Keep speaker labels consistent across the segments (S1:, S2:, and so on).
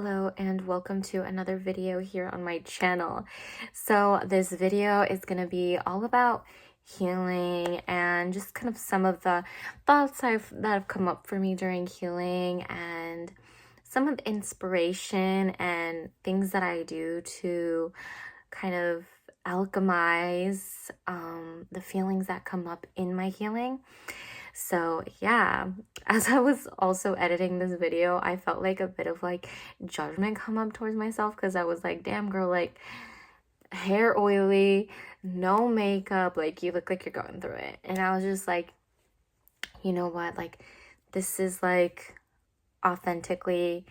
S1: Hello and welcome to another video here on my channel. So this video is going to be all about healing and just kind of some of the thoughts that have come up for me during healing and some of the inspiration and things that I do to kind of alchemize the feelings that come up in my healing. So yeah, as I was also editing this video, I felt like a bit of like judgment come up towards myself because I was like, damn girl, like hair oily, no makeup, like you look like you're going through it. And I was just like, you know what, like this is like authentically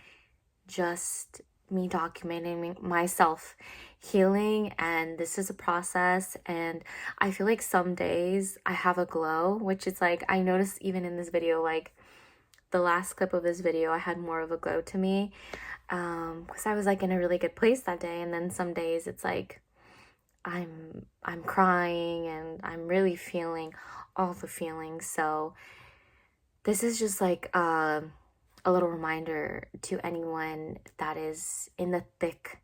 S1: just me documenting myself healing, and this is a process. And I feel like some days I have a glow, which is like I noticed even in this video, like the last clip of this video, I had more of a glow to me because I was like in a really good place that day. And then some days it's like I'm crying and I'm really feeling all the feelings. So this is just like a little reminder to anyone that is in the thick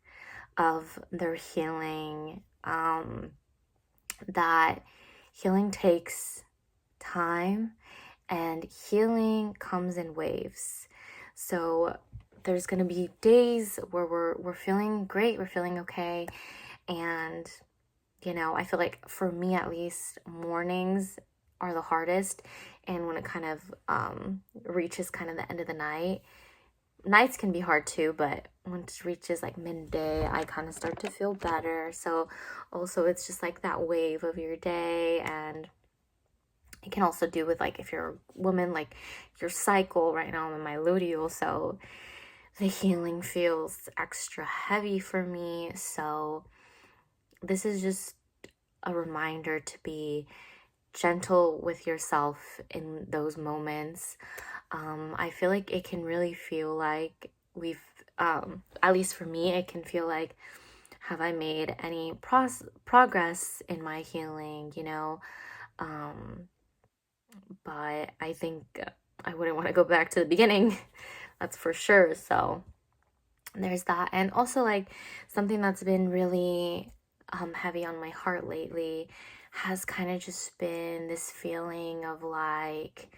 S1: of their healing, that healing takes time and healing comes in waves. So there's going to be days where we're feeling great, we're feeling okay, and you know, I feel like for me at least, mornings are the hardest. And when it kind of reaches kind of the end of the night, nights can be hard too, but once it reaches like midday, I kind of start to feel better. So also it's just like that wave of your day. And it can also do with like if you're a woman, like your cycle. Right now I'm in my luteal, so the healing feels extra heavy for me. So this is just a reminder to be gentle with yourself in those moments. I feel like it can really feel like we've, at least for me, it can feel like, have I made any progress in my healing, you know? But I think I wouldn't want to go back to the beginning, that's for sure. So there's that. And also like something that's been really heavy on my heart lately has kind of just been this feeling of like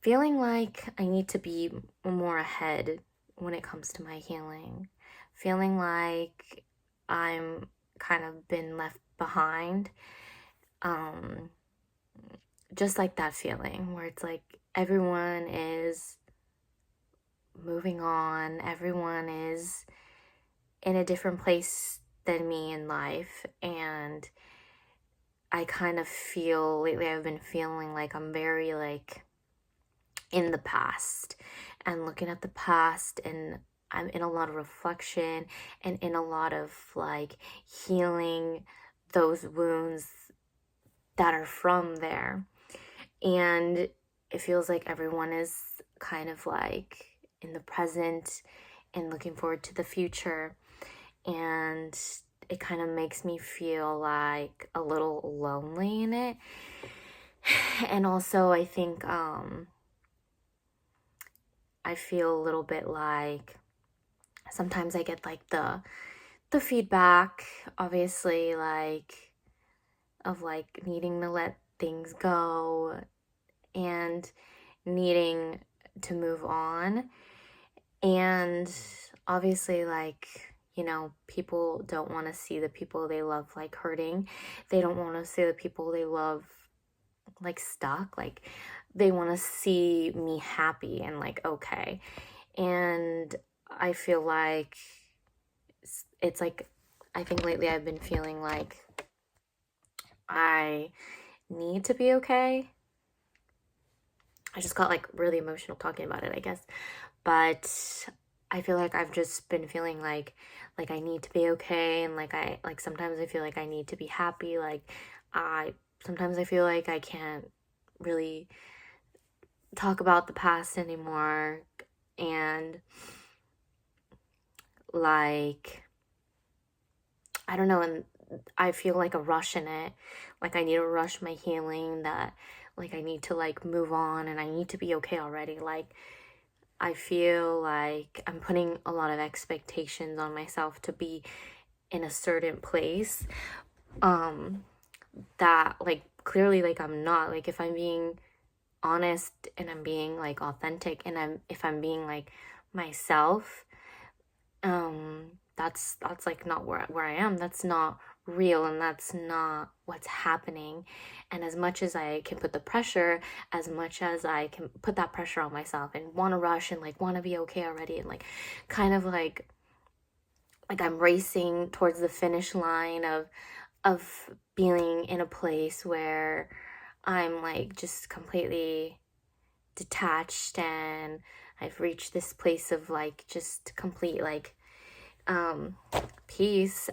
S1: feeling like I need to be more ahead when it comes to my healing, feeling like I'm kind of been left behind, um just like that feeling where it's like everyone is moving on, everyone is in a different place than me in life. And I kind of feel lately, I've been feeling like I'm very like in the past and looking at the past, and I'm in a lot of reflection and in a lot of like healing those wounds that are from there. And it feels like everyone is kind of like in the present and looking forward to the future. And it kind of makes me feel like a little lonely in it. And also I think I feel a little bit like sometimes I get like the feedback, obviously, like of like needing to let things go and needing to move on. And obviously, like, you know, people don't want to see the people they love like hurting. They don't want to see the people they love like stuck. Like, they want to see me happy and like okay. And I feel like it's like, I think lately I've been feeling like I need to be okay. I just got like really emotional talking about it, I guess. But I feel like I've just been feeling like I need to be okay, and like I like sometimes I feel like I need to be happy. Like I sometimes I feel like I can't really talk about the past anymore, and like I don't know, and I feel like a rush in it. Like I need to rush my healing, that like I need to like move on and I need to be okay already. Like I feel like I'm putting a lot of expectations on myself to be in a certain place, that like clearly like I'm not. Like if I'm being honest and I'm being like authentic and if I'm being like myself, that's like not where I am. That's not real, and that's not what's happening. And as much as I can put the pressure, as much as I can put that pressure on myself and want to rush and like want to be okay already, and like kind of like I'm racing towards the finish line of being in a place where I'm like just completely detached, and I've reached this place of like just complete like peace.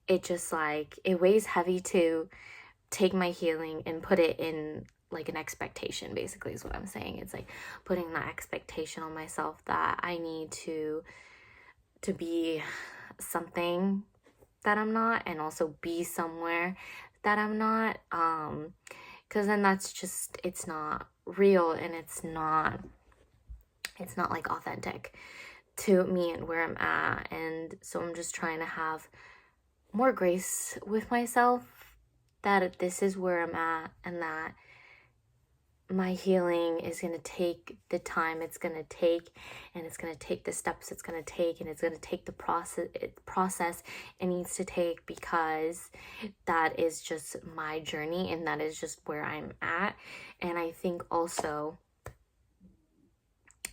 S1: It just like it weighs heavy to take my healing and put it in like an expectation, basically is what I'm saying. It's like putting that expectation on myself that I need to be something that I'm not, and also be somewhere that I'm not, because then that's just, it's not real, and it's not like authentic to me and where I'm at. And so I'm just trying to have more grace with myself, that this is where I'm at, and that my healing is going to take the time it's going to take, and it's going to take the steps it's going to take, and it's going to take the process it needs to take, because that is just my journey, and that is just where I'm at. And I think also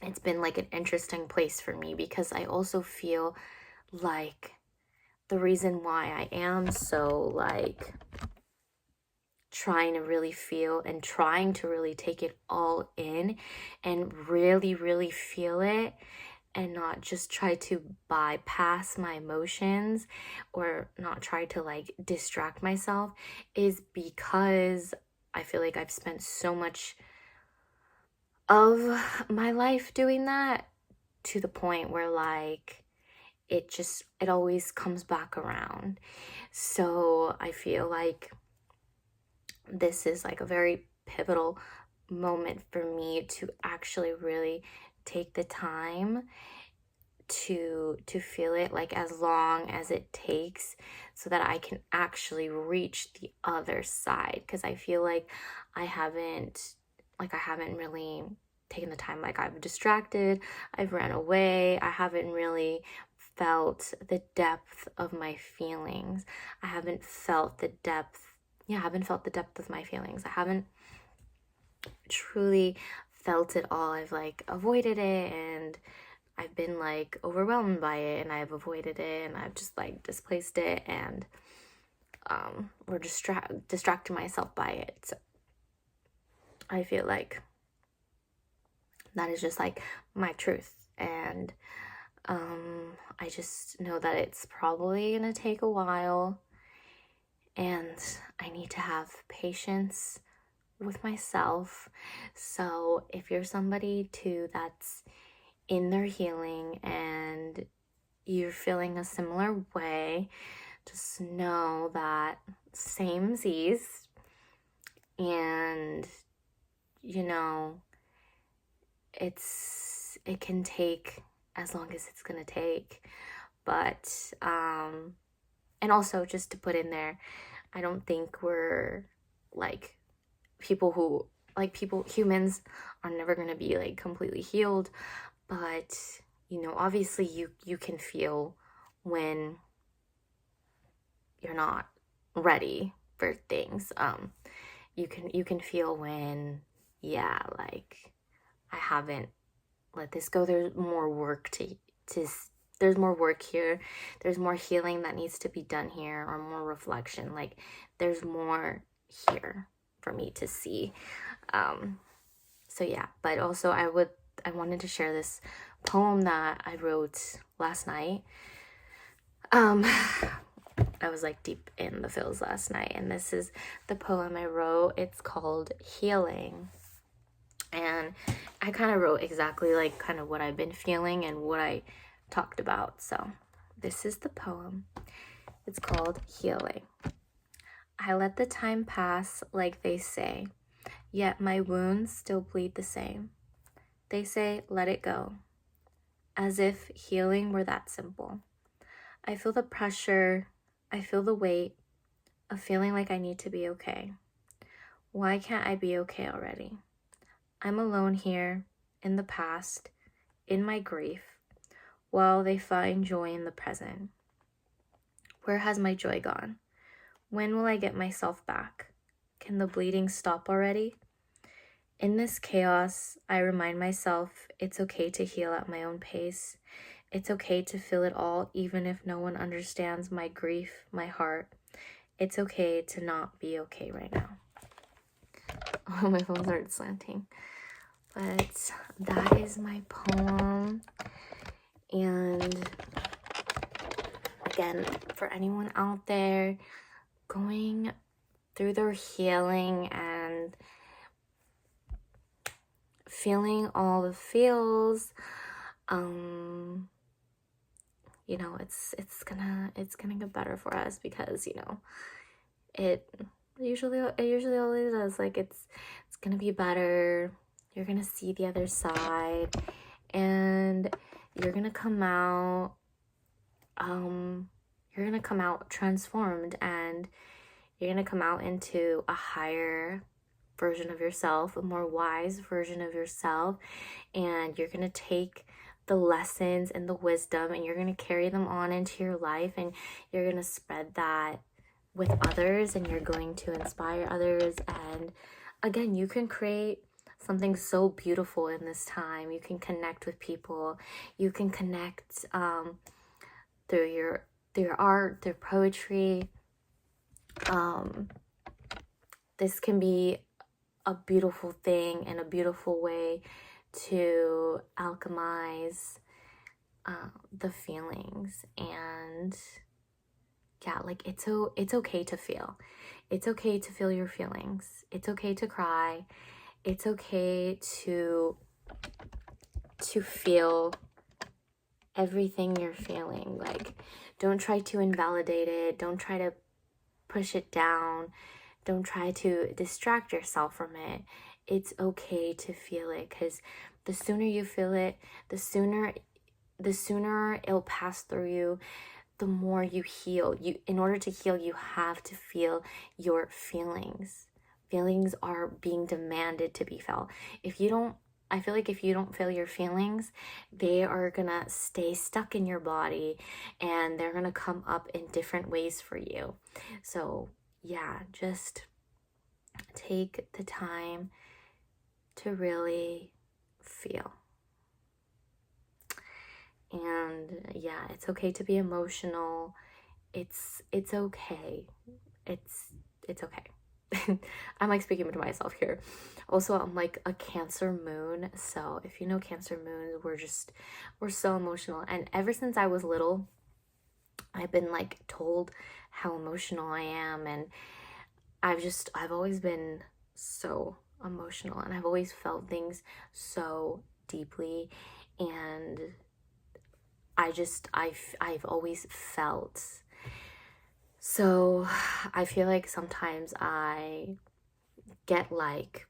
S1: it's been like an interesting place for me, because I also feel like the reason why I am so like trying to really feel and trying to really take it all in and really, really feel it, and not just try to bypass my emotions or not try to like distract myself, is because I feel like I've spent so much of my life doing that, to the point where like it always comes back around. So I feel like this is like a very pivotal moment for me to actually really take the time to feel it, like as long as it takes, so that I can actually reach the other side. Because I feel like I haven't really taken the time. Like I've distracted, I've ran away, I haven't really felt the depth of my feelings. I haven't felt the depth, yeah, I haven't felt the depth of my feelings. I haven't truly felt it all. I've like avoided it, and I've been like overwhelmed by it, and I've avoided it, and I've just like displaced it, and or distracting myself by it. So I feel like that is just like my truth. And I just know that it's probably gonna take a while, and I need to have patience with myself. So if you're somebody too that's in their healing and you're feeling a similar way, just know that same Z's, and you know, it can take as long as it's gonna take. But and also just to put in there, I don't think we're like humans are never gonna be like completely healed. But obviously you can feel when you're not ready for things. You can feel when, yeah, like I haven't let this go. There's more work to there's more work here. There's more healing that needs to be done here, or more reflection. Like there's more here for me to see. So yeah, but also I wanted to share this poem that I wrote last night. I was like deep in the feels last night, and this is the poem I wrote. It's called Healing. And I kind of wrote exactly like kind of what I've been feeling and what I talked about. So this is the poem. It's called Healing. I let the time pass like they say, yet my wounds still bleed the same. They say, let it go, as if healing were that simple. I feel the pressure, I feel the weight of feeling like I need to be okay. Why can't I be okay already? I'm alone here, in the past, in my grief, while they find joy in the present. Where has my joy gone? When will I get myself back? Can the bleeding stop already? In this chaos, I remind myself it's okay to heal at my own pace. It's okay to feel it all, even if no one understands my grief, my heart. It's okay to not be okay right now. Oh, my phone started slanting. But that is my poem. And again, for anyone out there going through their healing and feeling all the feels, you know, it's gonna get better for us, because, you know, it usually always does. Like, it's gonna be better. You're gonna see the other side, and you're gonna come out transformed, and you're gonna come out into a higher version of yourself, a more wise version of yourself, and you're gonna take the lessons and the wisdom, and you're gonna carry them on into your life, and you're gonna spread that with others, and you're going to inspire others. And again, you can create something so beautiful in this time. You can connect with people. You can connect through your art, through poetry. This can be a beautiful thing and a beautiful way to alchemize the feelings. And yeah, like, it's okay to feel. It's okay to feel your feelings. It's okay to cry. It's okay to feel everything you're feeling. Like, don't try to invalidate it. Don't try to push it down. Don't try to distract yourself from it. It's okay to feel it, because the sooner you feel it, the sooner it'll pass through you, the more you heal. In order to heal, you have to feel your feelings. Feelings are being demanded to be felt. I feel like if you don't feel your feelings, they are gonna stay stuck in your body, and they're gonna come up in different ways for you. So yeah, just take the time to really feel. And yeah, it's okay to be emotional. It's okay. It's okay. I'm like speaking to myself here. Also, I'm like a Cancer moon. So if you know Cancer moons, we're so emotional. And ever since I was little, I've been like told how emotional I am, and I've always been so emotional, and I've always felt things so deeply, and I've always felt. So I feel like sometimes I get like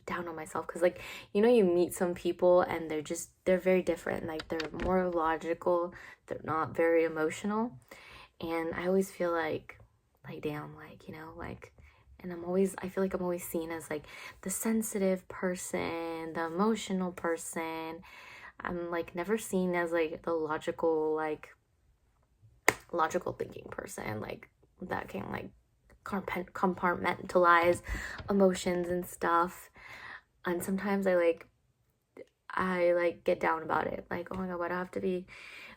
S1: down on myself, because, like, you know, you meet some people and they're very different. Like, they're more logical, they're not very emotional, and I always feel like damn, like, you know, like, and I feel like I'm always seen as like the sensitive person, the emotional person. I'm like never seen as like the logical thinking person, like, that can like compartmentalize emotions and stuff. And sometimes I get down about it, like, oh my god, why do I have to be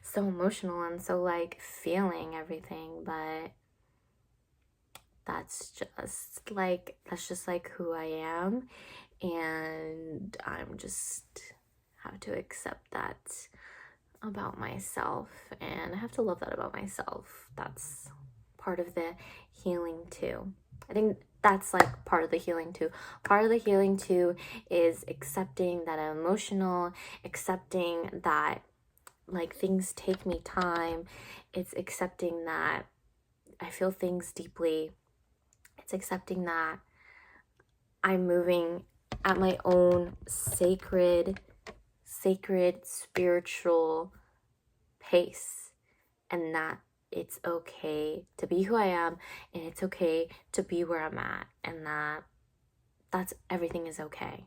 S1: so emotional and so like feeling everything? But that's just like who I am, and I'm just have to accept that about myself, and I have to love that about myself. That's part of the healing too. I think that's like part of the healing too. Part of the healing too is accepting that I'm emotional, accepting that like things take me time. It's accepting that I feel things deeply. It's accepting that I'm moving at my own sacred sacred spiritual pace, and that it's okay to be who I am, and it's okay to be where I'm at, and that's everything is okay.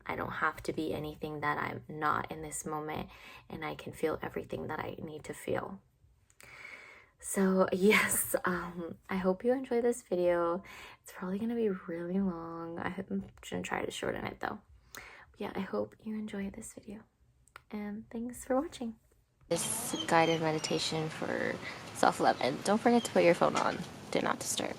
S1: I don't have to be anything that I'm not in this moment, and I can feel everything that I need to feel. So yes, I hope you enjoy this video. It's probably gonna be really long. I'm gonna try to shorten it though. Yeah, I hope you enjoy this video, and thanks for watching. This guided meditation for self-love, and don't forget to put your phone on do not disturb.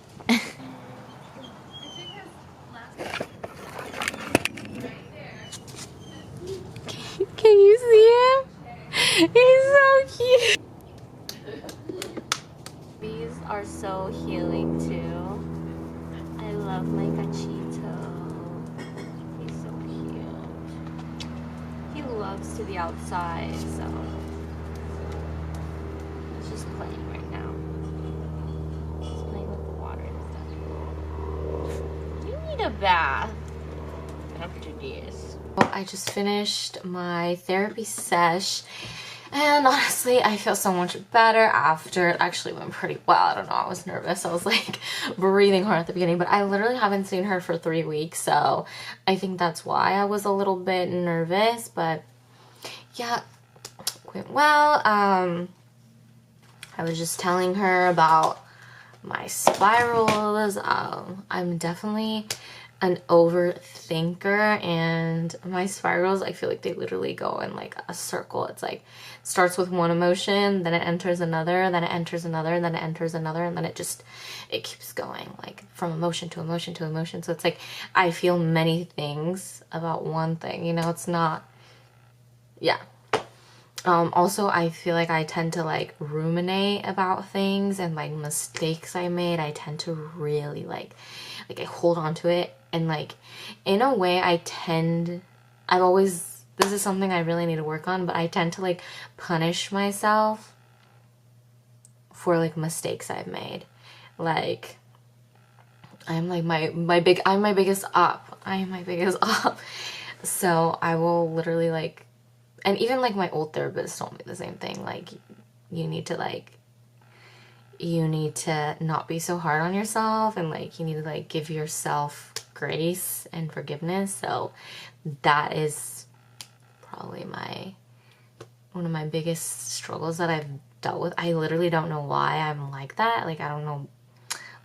S1: Can you see him? He's so cute. These are so healing too. I love my gachito. He's so cute. He loves to be outside, so he's just playing right now. He's playing with the water and stuff. You need a bath after this. I just finished my therapy sesh, and honestly I feel so much better after. It actually went pretty well. I don't know, I was nervous. I was like breathing hard at the beginning, but I literally haven't seen her for 3 weeks, so I think that's why I was a little bit nervous. But yeah, went well. I was just telling her about my spirals. I'm definitely an overthinker, and my spirals, I feel like they literally go in like a circle. It's like starts with one emotion, then it enters another, then it enters another, then it enters another, and then it keeps going like from emotion to emotion to emotion. So it's like I feel many things about one thing, you know. It's not, yeah. Also, I feel like I tend to like ruminate about things, and like mistakes I made, I tend to really like I hold on to it, and like in a way this is something I really need to work on, but I tend to like punish myself for like mistakes I've made. Like I'm like I'm my biggest up. I am my biggest up. So I will literally like, and even like my old therapist told me the same thing, like you need to not be so hard on yourself, and like you need to like give yourself grace and forgiveness. So that is probably one of my biggest struggles that I've dealt with. I literally don't know why I'm like that. Like I don't know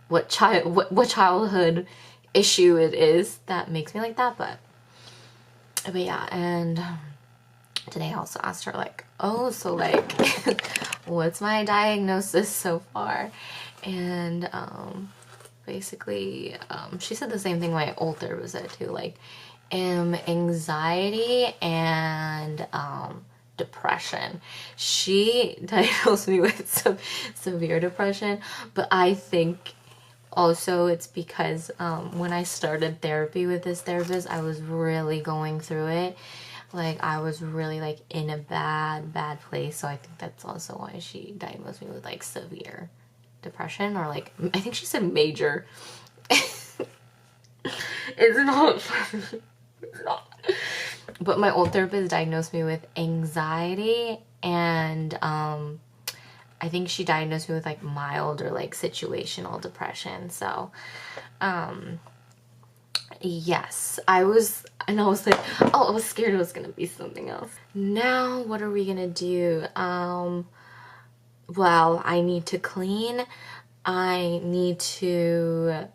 S1: what childhood issue it is that makes me like that, but yeah. And today I also asked her like, oh, so like what's my diagnosis so far? And basically she said the same thing my old therapist said too, like anxiety and depression. She diagnosed me with some severe depression, but I think also it's because when I started therapy with this therapist, I was really going through it. Like I was really like in a bad place, so I think that's also why she diagnosed me with like severe depression, or like I think she said major. It's not funny. It's not. But my old therapist diagnosed me with anxiety, and I think she diagnosed me with like mild or like situational depression. So yes, I was like, oh, I was scared it was gonna be something else. Now what are we gonna do? Well, I need to clean, I need to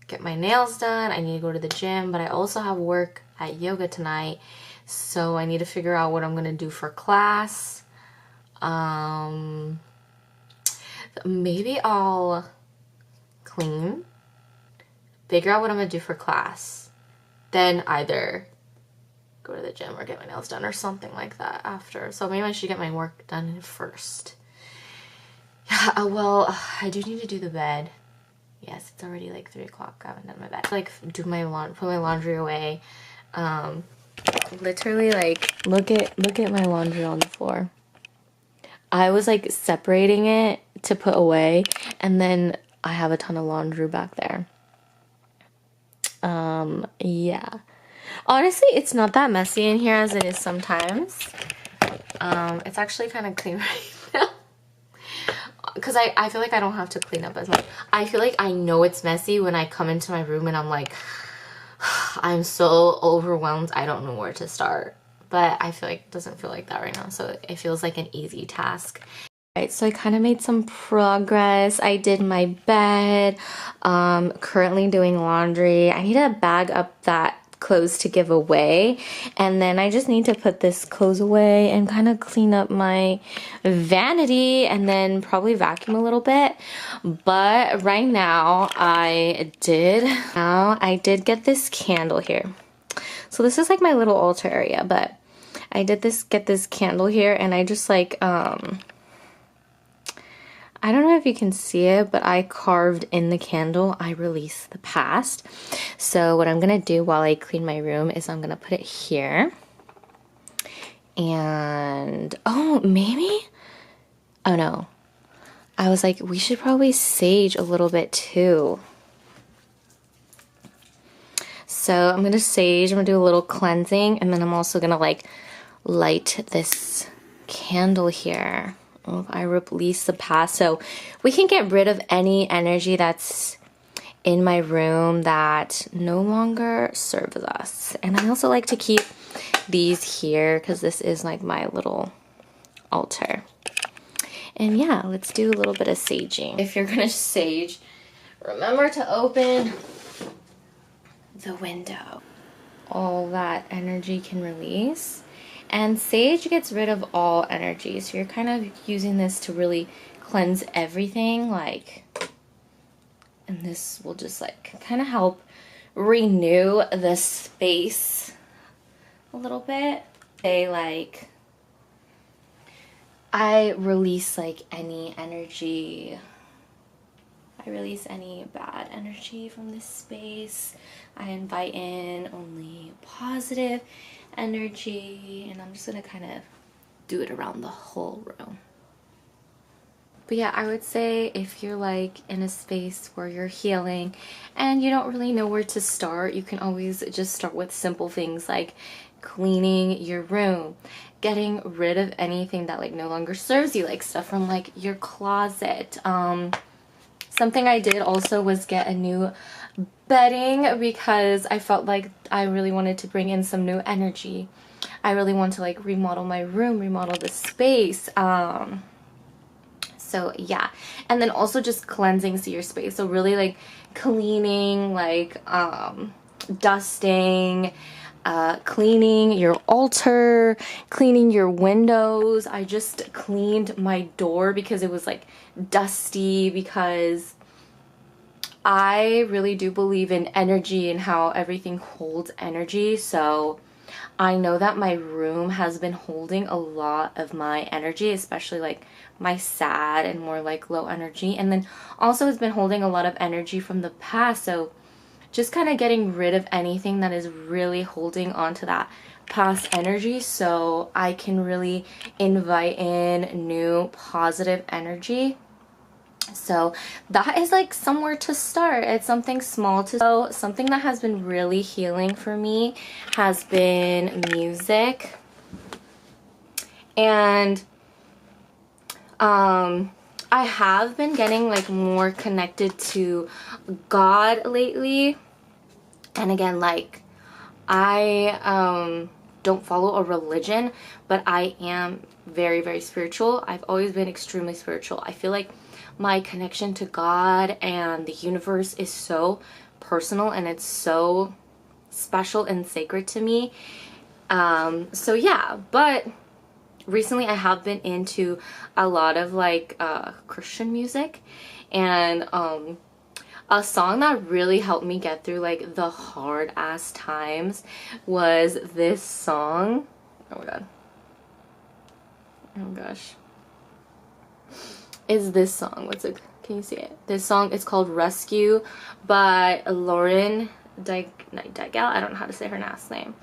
S1: get my nails done, I need to go to the gym, but I also have work at yoga tonight, so I need to figure out what I'm gonna do for class. Maybe I'll clean, figure out what I'm gonna do for class, then either go to the gym or get my nails done or something like that after. So maybe I should get my work done first. Yeah, well, I do need to do the bed. Yes, it's already like 3 o'clock. I haven't done my bed. Like put my laundry away. Literally like look at my laundry on the floor. I was like separating it to put away, and then I have a ton of laundry back there. Yeah. Honestly, it's not that messy in here as it is sometimes. It's actually kind of clean right now. Because I feel like I don't have to clean up as much. I feel like I know it's messy when I come into my room and I'm like, I'm so overwhelmed, I don't know where to start. But I feel like it doesn't feel like that right now, so it feels like an easy task. Right, so I kind of made some progress. I did my bed, currently doing laundry. I need to bag up that clothes to give away, and then I just need to put this clothes away and kind of clean up my vanity and then probably vacuum a little bit. But right now I did get this candle here. So this is like my little altar area, but I did get this candle here, and I just like I don't know if you can see it, but I carved in the candle, I release the past. So what I'm gonna do while I clean my room is I'm gonna put it here. And, oh, maybe? Oh no. I was like, we should probably sage a little bit too. So I'm gonna sage, I'm gonna do a little cleansing, and then I'm also gonna like light this candle here. I release the past, so we can get rid of any energy that's in my room that no longer serves us. And I also like to keep these here because this is like my little altar. And yeah, let's do a little bit of saging. If you're gonna sage, remember to open the window. All that energy can release. And sage gets rid of all energy, so you're kind of using this to really cleanse everything, like, and this will just like kind of help renew the space a little bit. Say like, I release like any energy. I release any bad energy from this space. I invite in only positive energy, and I'm just gonna kind of do it around the whole room. But yeah, I would say if you're like in a space where you're healing and you don't really know where to start, you can always just start with simple things like cleaning your room, getting rid of anything that like no longer serves you, like stuff from like your closet. Something I did also was get a new bedding because I felt like I really wanted to bring in some new energy. I really want to like remodel my room, remodel the space. So yeah, and then also just cleansing your space. So really like cleaning, like dusting, cleaning your altar, cleaning your windows. I just cleaned my door because it was like dusty, because I really do believe in energy and how everything holds energy. So I know that my room has been holding a lot of my energy, especially like my sad and more like low energy. And then also it's been holding a lot of energy from the past. So just kind of getting rid of anything that is really holding on to that past energy, so I can really invite in new positive energy. So that is like somewhere to start. It's something small to, so something that has been really healing for me has been music. And I have been getting like more connected to God lately. And again, like, I don't follow a religion, but I am very, very spiritual. I've always been extremely spiritual. I feel like my connection to God and the universe is so personal, and it's so special and sacred to me. So yeah, but recently I have been into a lot of like Christian music, and a song that really helped me get through like the hard ass times was this song. Oh my god. Oh gosh. Is this song. What's it? Can you see it? This song is called Rescue by Lauren Daigle. I don't know how to say her last name.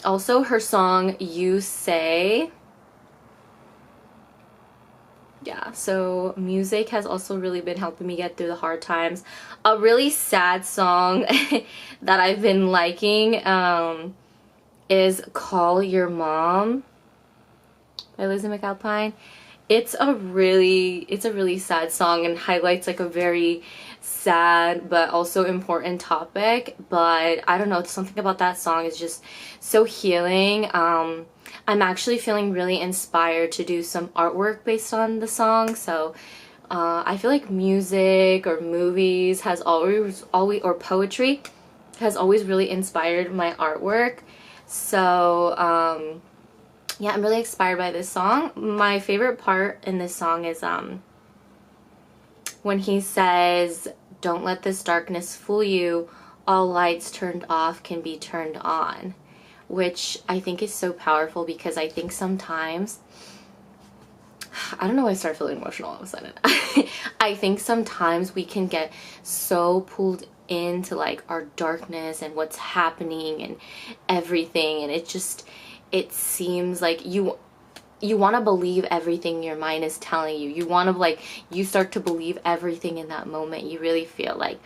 S1: Also, her song You Say. Yeah, so music has also really been helping me get through the hard times. A really sad song that I've been liking is Call Your Mom by Lizzie McAlpine. It's a really sad song and highlights like a very sad but also important topic. But I don't know, something about that song is just so healing. I'm actually feeling really inspired to do some artwork based on the song. So I feel like music or movies has always or poetry has always really inspired my artwork. So yeah, I'm really inspired by this song. My favorite part in this song is when he says, "Don't let this darkness fool you. All lights turned off can be turned on," which I think is so powerful because I think sometimes, I don't know why I started feeling emotional all of a sudden. I think sometimes we can get so pulled into like our darkness and what's happening and everything, and it seems like you want to believe everything your mind is telling you. You want to like, you start to believe everything in that moment. You really feel like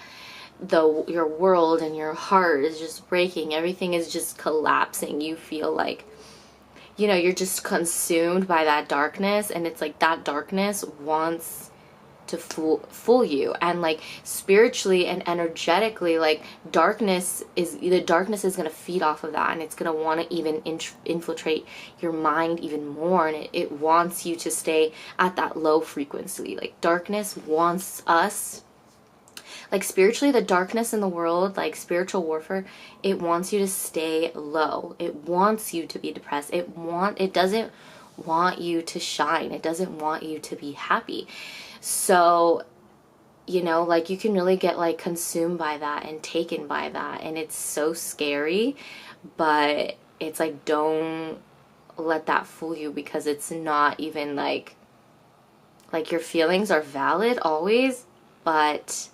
S1: your world and your heart is just breaking. Everything is just collapsing. You feel like, you know, you're just consumed by that darkness, and it's like that darkness wants to fool you. And like spiritually and energetically, like the darkness is going to feed off of that, and it's going to want to even infiltrate your mind even more, and it wants you to stay at that low frequency. Like darkness wants us, like spiritually, the darkness in the world, like spiritual warfare, it wants you to stay low. It wants you to be depressed. It doesn't want you to shine. It doesn't want you to be happy. So, you know, like you can really get like consumed by that and taken by that, and it's so scary. But it's like, don't let that fool you, because it's not even like your feelings are valid always, but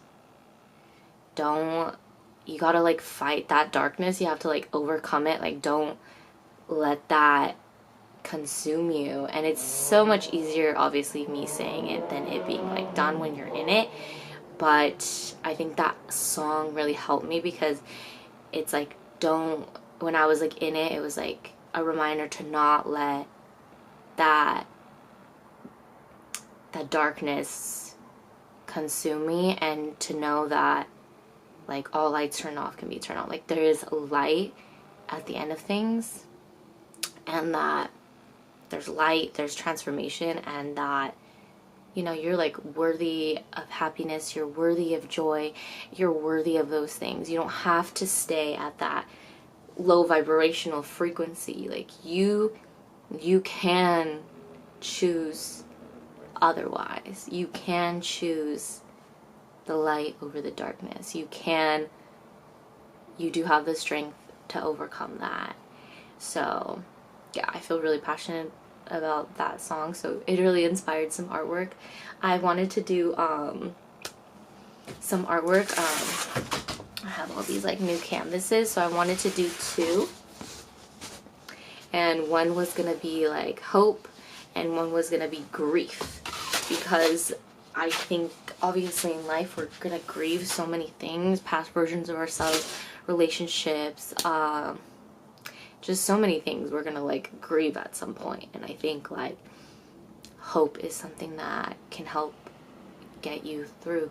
S1: you gotta like fight that darkness. You have to like overcome it. Like don't let that consume you. And it's so much easier, obviously, me saying it than it being like done when you're in it. But I think that song really helped me, because it's like, when I was like in it, it was like a reminder to not let that darkness consume me, and to know that like all lights turn off can be turned on. Like there is light at the end of things, and that there's light, there's transformation, and that, you know, you're like worthy of happiness, you're worthy of joy, you're worthy of those things. You don't have to stay at that low vibrational frequency. Like you can choose otherwise. You can choose the light over the darkness. You do have the strength to overcome that. So yeah, I feel really passionate about that song, so it really inspired some artwork. I wanted to do some artwork. I have all these like new canvases, so I wanted to do 2, and one was gonna be like hope and one was gonna be grief, because I think obviously in life we're gonna grieve so many things, past versions of ourselves, relationships, just so many things we're gonna like grieve at some point. And I think like hope is something that can help get you through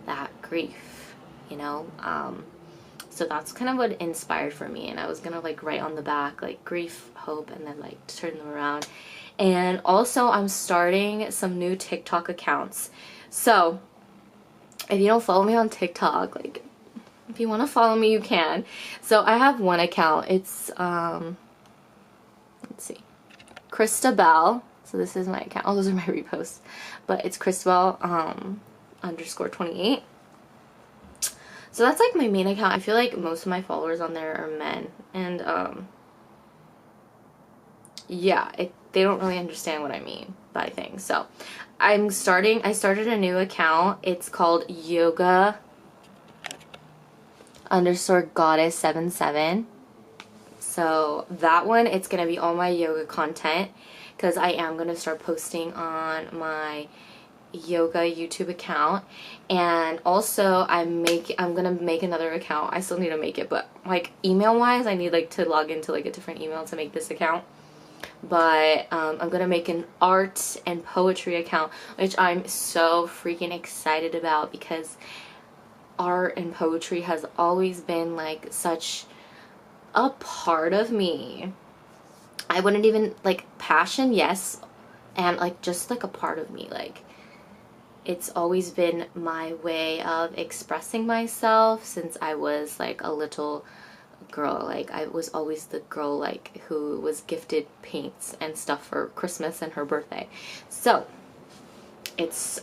S1: that grief, you know. So that's kind of what inspired for me, and I was gonna like write on the back like grief, hope, and then like turn them around. And also I'm starting some new TikTok accounts, so if you don't follow me on TikTok, like if you want to follow me, you can. So I have one account. It's let's see, Christabel. So this is my account. Oh, those are my reposts. But it's Christabel _28. So that's like my main account. I feel like most of my followers on there are men, and yeah, they don't really understand what I mean by things. So I started a new account. It's called Yoga _goddess77. So that one, it's gonna be all my yoga content, because I am gonna start posting on my yoga YouTube account, and also I'm gonna make another account. I still need to make it, but like email wise I need like to log into like a different email to make this account. But I'm gonna make an art and poetry account, which I'm so freaking excited about, because art and poetry has always been like such a part of me. I wouldn't even like passion, yes, and like just like a part of me. Like it's always been my way of expressing myself since I was like a little girl. Like I was always the girl like who was gifted paints and stuff for Christmas and her birthday. So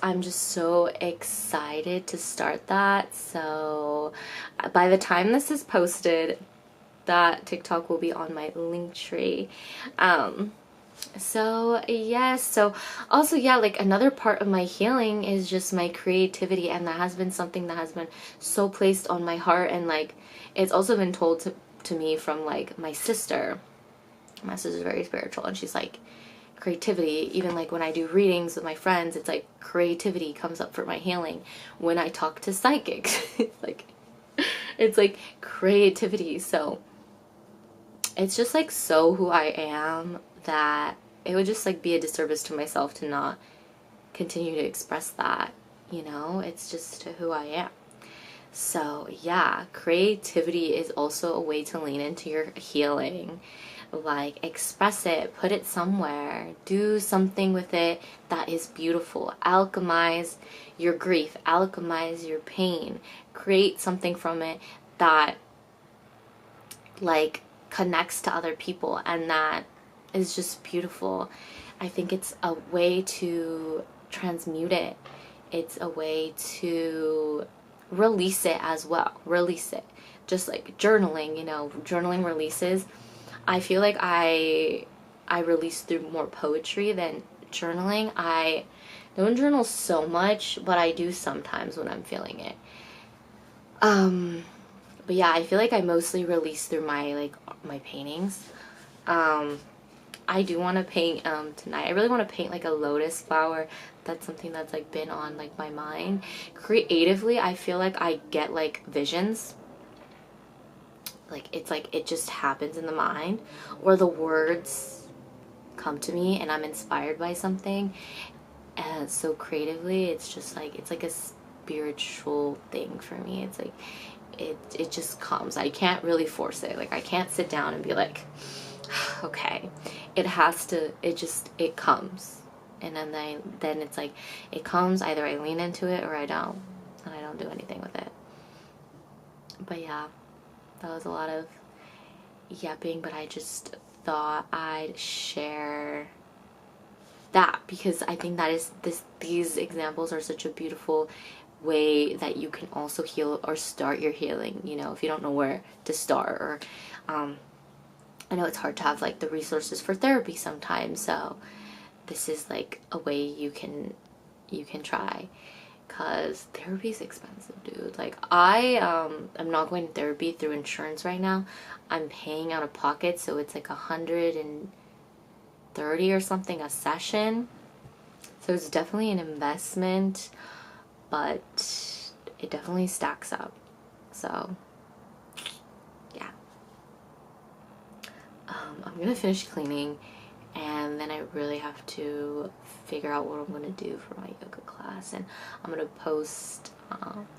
S1: I'm just so excited to start that. So by the time this is posted, that TikTok will be on my link tree. So yes, so also yeah, like another part of my healing is just my creativity, and that has been something that has been so placed on my heart, and like it's also been told to me from like my sister. My sister's very spiritual, and she's like, creativity, even like when I do readings with my friends, it's like creativity comes up for my healing. When I talk to psychics, it's like creativity. So it's just like so who I am, that it would just like be a disservice to myself to not continue to express that, you know? It's just who I am. So yeah, creativity is also a way to lean into your healing. Like express it, put it somewhere, do something with it that is beautiful. Alchemize your grief, alchemize your pain, create something from it that like connects to other people and that is just beautiful. I think it's a way to transmute it. It's a way to release it as well. Release it. Just like journaling, you know, journaling releases. I feel like I release through more poetry than journaling. I don't journal so much, but I do sometimes when I'm feeling it. But yeah, I feel like I mostly release through my paintings. I do want to paint tonight. I really want to paint like a lotus flower. That's something that's like been on like my mind. Creatively, I feel like I get like visions. Like it's like it just happens in the mind, or the words come to me and I'm inspired by something. And so creatively, it's just like it's like a spiritual thing for me. It's like it just comes. I can't really force it. Like I can't sit down and be like, okay, it has to, it comes. And then it's like it comes, either I lean into it or I don't, and I don't do anything with it. But yeah, that was a lot of yapping, but I just thought I'd share that because I think that is these examples are such a beautiful way that you can also heal or start your healing, you know, if you don't know where to start. Or I know it's hard to have like the resources for therapy sometimes, so this is like a way you can try, because therapy is expensive, dude. Like I'm not going to therapy through insurance right now. I'm paying out of pocket, so it's like $130 or something a session. So it's definitely an investment, but it definitely stacks up. So yeah, I'm gonna finish cleaning, and then I really have to figure out what I'm gonna do for my yoga class, and I'm gonna post,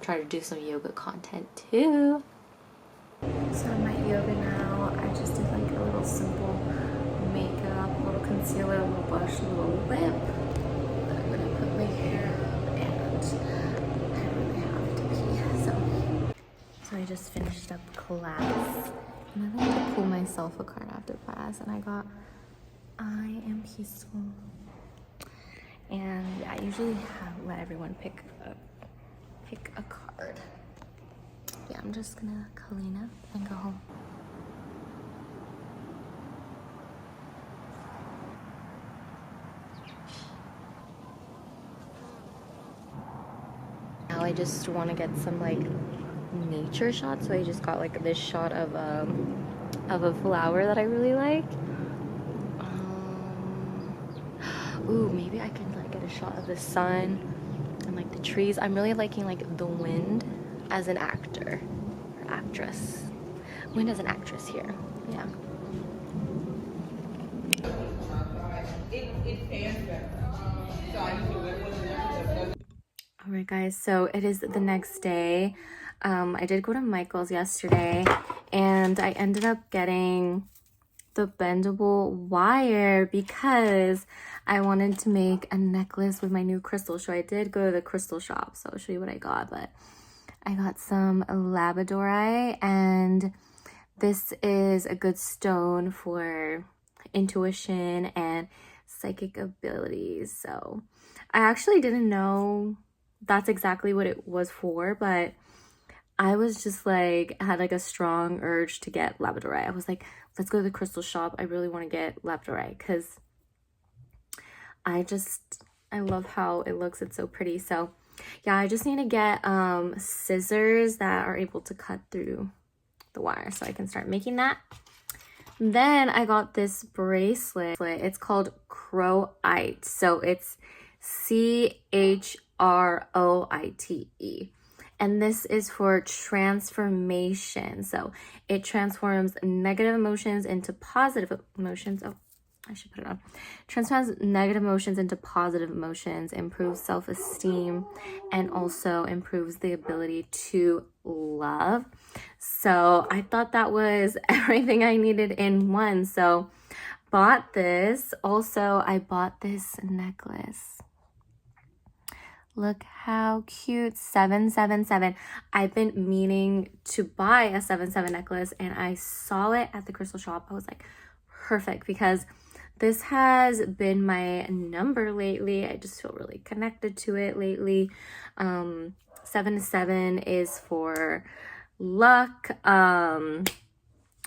S1: try to do some yoga content too. So in my yoga now, I just did like a little simple makeup, a little concealer, a little blush, a little lip. Then I'm gonna put my hair up, and I really have to pee. So I just finished up class, and I like to pull myself a card after class, and I got I am peaceful. And yeah, I usually let everyone pick a card. Yeah, I'm just gonna clean up and go home. Now I just want to get some like nature shots, so I just got like this shot of a flower that I really like. Ooh, maybe I can like get a shot of the sun. like the trees. I'm really liking like the wind as an actor or actress. Wind as an actress here. Yeah. All right, guys, so it is the next day. I did go to Michael's yesterday, and I ended up getting the bendable wire because I wanted to make a necklace with my new crystal. So I did go to the crystal shop, so I'll show you what I got. But I got some labradorite, and this is a good stone for intuition and psychic abilities. So I actually didn't know that's exactly what it was for, but I was just like, had like a strong urge to get labradorite. I was like, let's go to the crystal shop. I really want to get labradorite because I love how it looks. It's so pretty. So yeah, I just need to get scissors that are able to cut through the wire so I can start making that. Then I got this bracelet. It's called Crowite. So it's CHROITE. And this is for transformation. So it transforms negative emotions into positive emotions. Oh, I should put it on. Transforms negative emotions into positive emotions, improves self-esteem, and also improves the ability to love. So I thought that was everything I needed in one. So bought this. Also, I bought this necklace. Look how cute. 777. I've been meaning to buy a 77 necklace, and I saw it at the crystal shop. I was like, perfect, because this has been my number lately. I just feel really connected to it lately. 7 is for luck,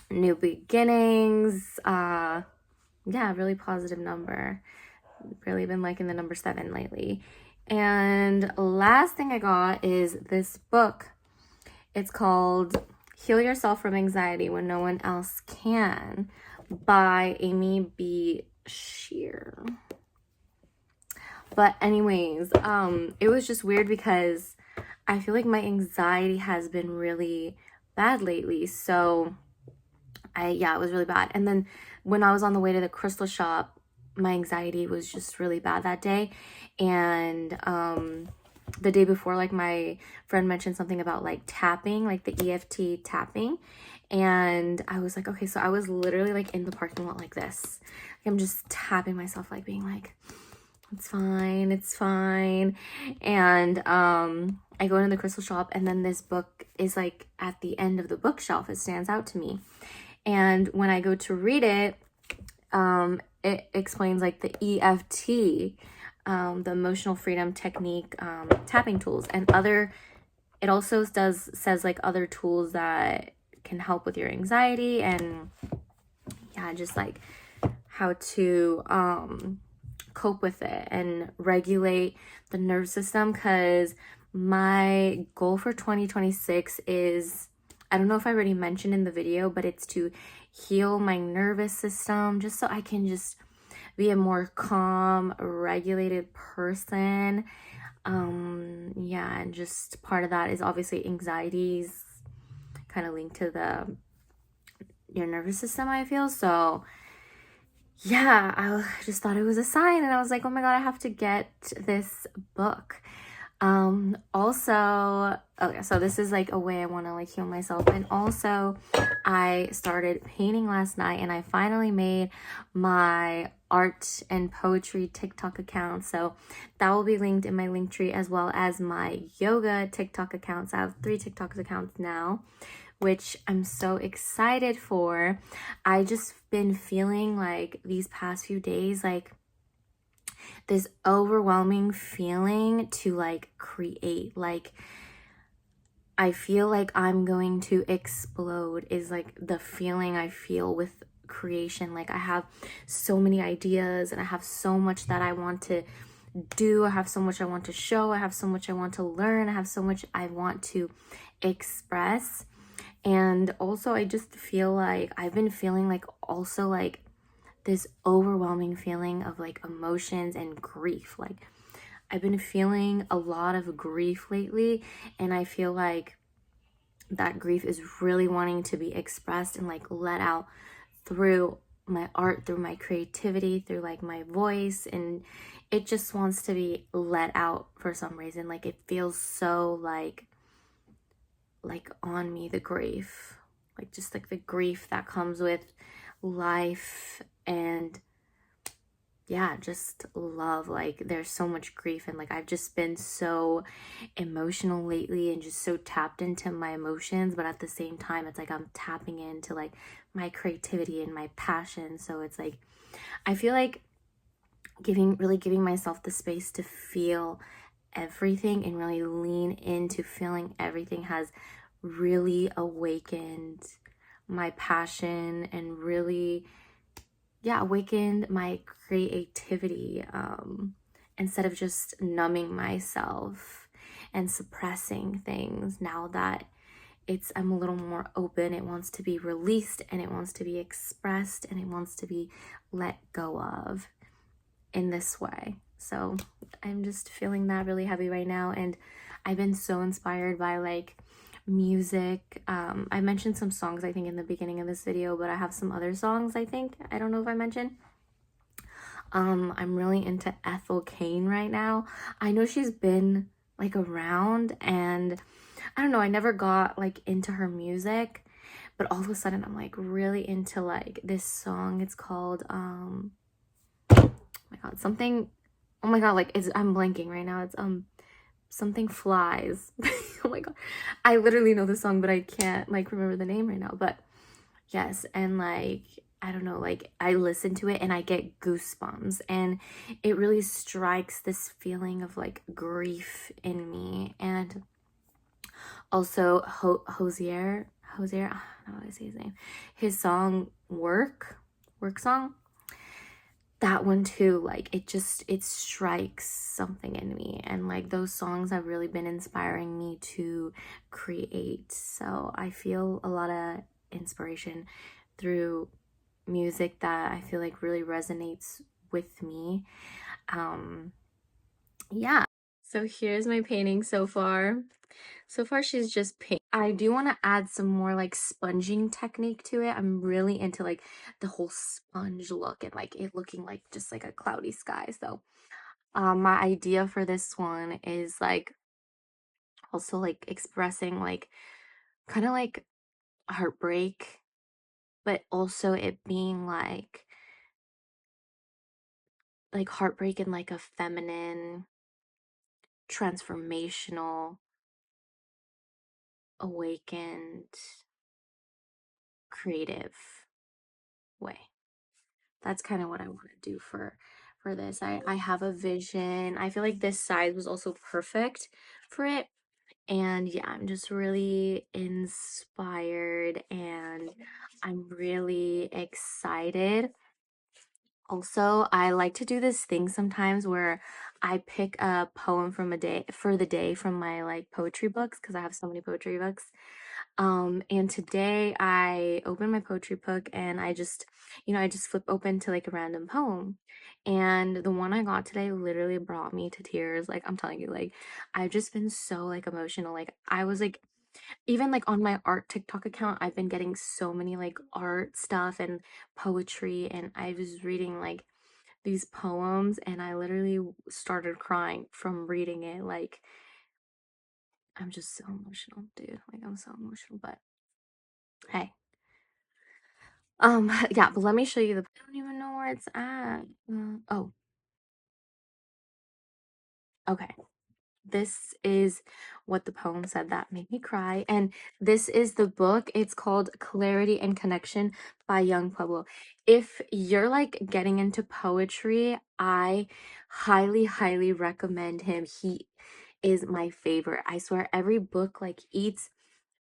S1: new beginnings. Yeah, really positive number. Really been liking the number 7 lately. And last thing I got is this book. It's called Heal Yourself from Anxiety When No One Else Can by Amy B. Shear. But anyways, it was just weird because I feel like my anxiety has been really bad lately. So it was really bad. And then when I was on the way to the crystal shop, my anxiety was just really bad that day. And the day before, like, my friend mentioned something about like tapping, like the EFT tapping, and I was like, okay, so I was literally like in the parking lot like this. I'm just tapping myself, like being like, it's fine, it's fine. And I go into the crystal shop, and then this book is like at the end of the bookshelf. It stands out to me. And when I go to read it, it explains like the EFT, the emotional freedom technique, tapping tools, and it also says like other tools that can help with your anxiety, and yeah, just like how to cope with it and regulate the nervous system. Because my goal for 2026 is, I don't know if I already mentioned in the video, but it's to heal my nervous system just so I can just be a more calm, regulated person. And just part of that is obviously anxieties kind of linked to your nervous system, I feel. So yeah, I just thought it was a sign, and I was like, oh my god, I have to get this book. Also, okay, so this is like a way I want to like heal myself. And also I started painting last night, and I finally made my art and poetry TikTok account. So that will be linked in my link tree, as well as my yoga TikTok accounts. I have 3 TikTok accounts now, which I'm so excited for. I just been feeling like these past few days, like this overwhelming feeling to like create. Like, I feel like I'm going to explode is like the feeling I feel with creation. Like, I have so many ideas, and I have so much that I want to do. I have so much I want to show. I have so much I want to learn. I have so much I want to express. And also I just feel like I've been feeling like also like this overwhelming feeling of like emotions and grief. Like, I've been feeling a lot of grief lately, and I feel like that grief is really wanting to be expressed and like let out through my art, through my creativity, through like my voice, and it just wants to be let out for some reason. Like it feels so on me, the grief, like just like the grief that comes with life, and yeah, just love. Like there's so much grief, and like I've just been so emotional lately and just so tapped into my emotions, but at the same time it's like I'm tapping into like my creativity and my passion. So it's like I feel like giving myself the space to feel everything and really lean into feeling everything has really awakened my passion and really, yeah, awakened my creativity, instead of just numbing myself and suppressing things. Now that I'm a little more open, it wants to be released and it wants to be expressed and it wants to be let go of in this way. So I'm just feeling that really heavy right now, and I've been so inspired by like music. I mentioned some songs I think in the beginning of this video, but I have some other songs I think. I don't know if I mentioned. I'm really into Ethel Kane right now. I know she's been like around, and I don't know, I never got like into her music, but all of a sudden I'm like really into like this song. It's called oh my god, something, oh my god, like I'm blanking right now. It's something flies. Oh my god. I literally know the song, but I can't like remember the name right now. But yes, and like I don't know, like I listen to it and I get goosebumps, and it really strikes this feeling of like grief in me. And also Hosier, I don't know how to say his name. His song Work song, that one too, like it strikes something in me, and like those songs have really been inspiring me to create. So I feel a lot of inspiration through music that I feel like really resonates with me. Yeah, so here's my painting so far. So far she's just paint. I do want to add some more like sponging technique to it. I'm really into like the whole sponge look and like it looking like just like a cloudy sky. So my idea for this one is like also like expressing like kind of like heartbreak, but also it being like heartbreak in like a feminine, transformational, awakened, creative way. That's kind of what I want to do for this. I have a vision. I feel like this size was also perfect for it. And yeah, I'm just really inspired and I'm really excited. Also, I like to do this thing sometimes where I pick a poem from a day for the day from my like poetry books, because I have so many poetry books. And today I opened my poetry book and I just, I just flip open to like a random poem. And the one I got today literally brought me to tears. Like I'm telling you, like I've just been so like emotional. Like I was like, even like on my art TikTok account, I've been getting so many like art stuff and poetry, and I was reading like these poems and I literally started crying from reading it. Like I'm just so emotional, dude. Like I'm so emotional, but hey. Yeah, but let me show you the, I don't even know where it's at. Oh, okay. This is what the poem said that made me cry. And this is the book. It's called Clarity and Connection by Young Pueblo. If you're like getting into poetry, I highly, highly recommend him. He is my favorite. I swear every book like eats,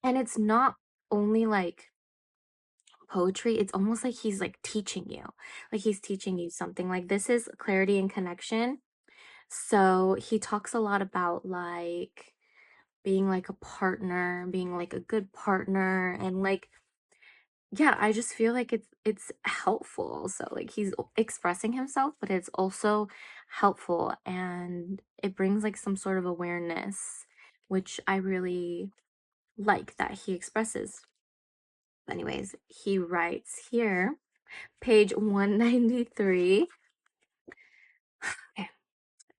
S1: and it's not only like poetry, it's almost like he's like teaching you. Like he's teaching you something. Like this is Clarity and Connection. So he talks a lot about like being like a partner, being like a good partner, and like yeah, I just feel like it's helpful also. Like he's expressing himself, but it's also helpful and it brings like some sort of awareness, which I really like that he expresses. Anyways, he writes here, page 193. Okay.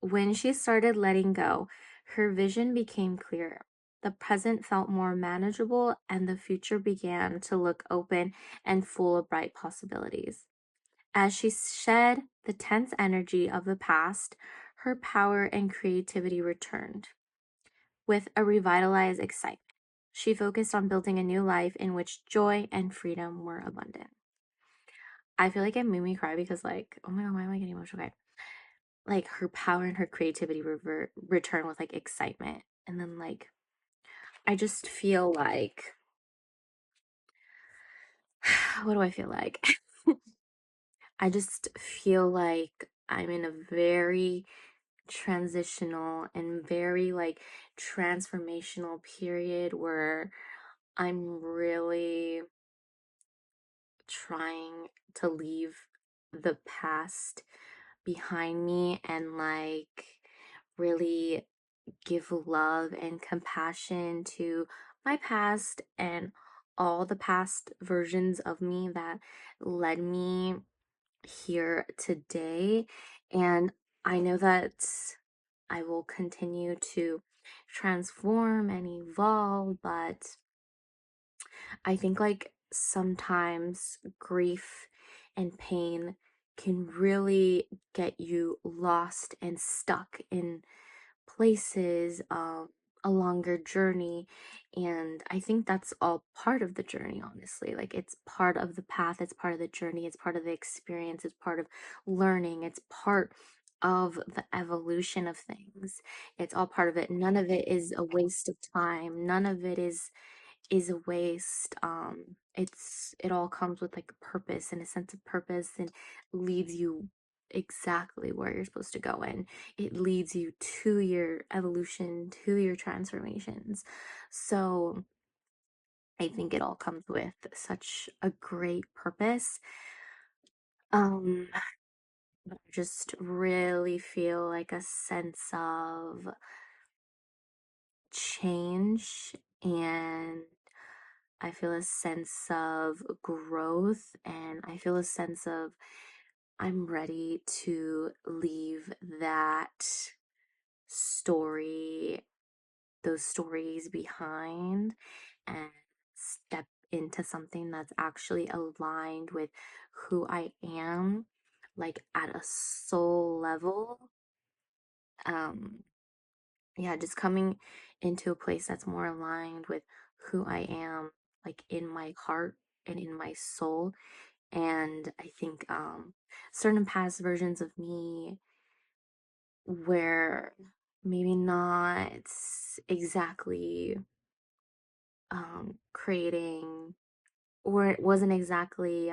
S1: When she started letting go, her vision became clearer. The present felt more manageable, and the future began to look open and full of bright possibilities. As she shed the tense energy of the past, her power and creativity returned. With a revitalized excitement, she focused on building a new life in which joy and freedom were abundant. I feel like it made me cry because, like, oh my god, why am I getting emotional? Okay. Like, her power and her creativity return with like excitement. And then, like, I just feel like, what do I feel like? I just feel like I'm in a very transitional and very like transformational period where I'm really trying to leave the past behind me and like really give love and compassion to my past and all the past versions of me that led me here today. And I know that I will continue to transform and evolve, but I think like sometimes grief and pain can really get you lost and stuck in places, a longer journey. And I think that's all part of the journey, honestly. Like it's part of the path, it's part of the journey, it's part of the experience, it's part of learning, it's part of the evolution of things. It's all part of it. None of it is a waste of time. None of it is a waste. It all comes with like a purpose and a sense of purpose and leads you exactly where you're supposed to go, and it leads you to your evolution, to your transformations. So I think it all comes with such a great purpose. um but I just really feel like a sense of change, and I feel a sense of growth, and I feel a sense of I'm ready to leave that story, those stories behind, and step into something that's actually aligned with who I am, like at a soul level. Um, yeah, just coming into a place that's more aligned with who I am, like in my heart and in my soul. And I think certain past versions of me were maybe not exactly creating, or it wasn't exactly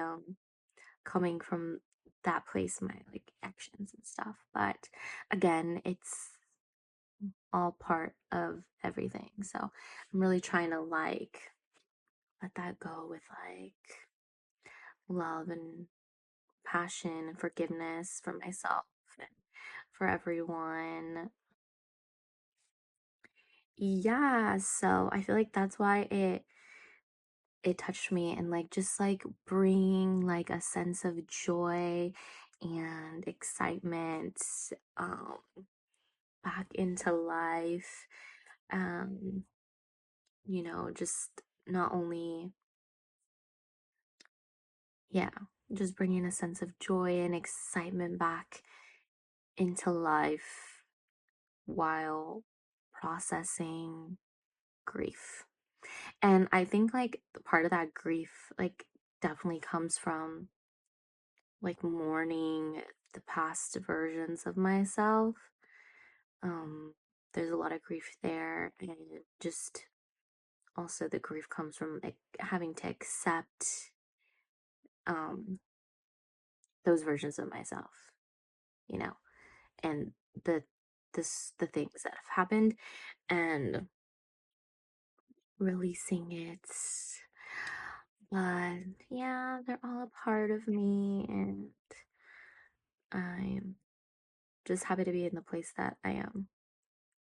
S1: coming from that place, my like actions and stuff. But again, it's all part of everything. So I'm really trying to like let that go with like love and passion and forgiveness for myself and for everyone. Yeah, so I feel like that's why it touched me, and like just like bringing like a sense of joy and excitement um back into life. um just not only, yeah, just bringing a sense of joy and excitement back into life while processing grief. And I think like the part of that grief like definitely comes from like mourning the past versions of myself. Um there's a lot of grief there, and just also the grief comes from like having to accept um those versions of myself, you know, and the the things that have happened, and releasing it. But yeah, they're all a part of me, and I'm just happy to be in the place that I am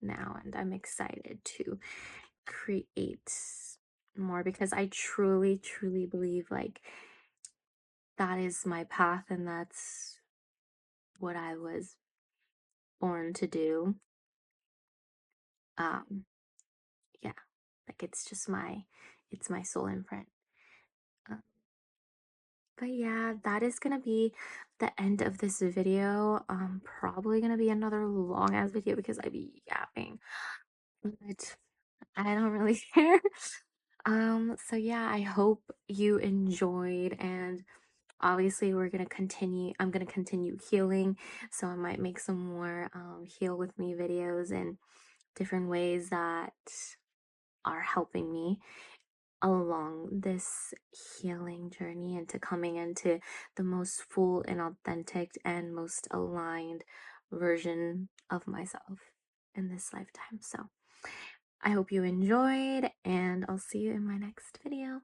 S1: now. And I'm excited to create more because I truly, truly believe like that is my path and that's what I was born to do. Um, yeah, like it's my soul imprint. Uh, but yeah, that is gonna be the end of this video. Probably gonna be another long ass video because I be yapping, but I don't really care. So yeah, I hope you enjoyed, and obviously I'm gonna continue healing, so I might make some more heal with me videos and different ways that are helping me along this healing journey into coming into the most full and authentic and most aligned version of myself in this lifetime. So I hope you enjoyed, and I'll see you in my next video.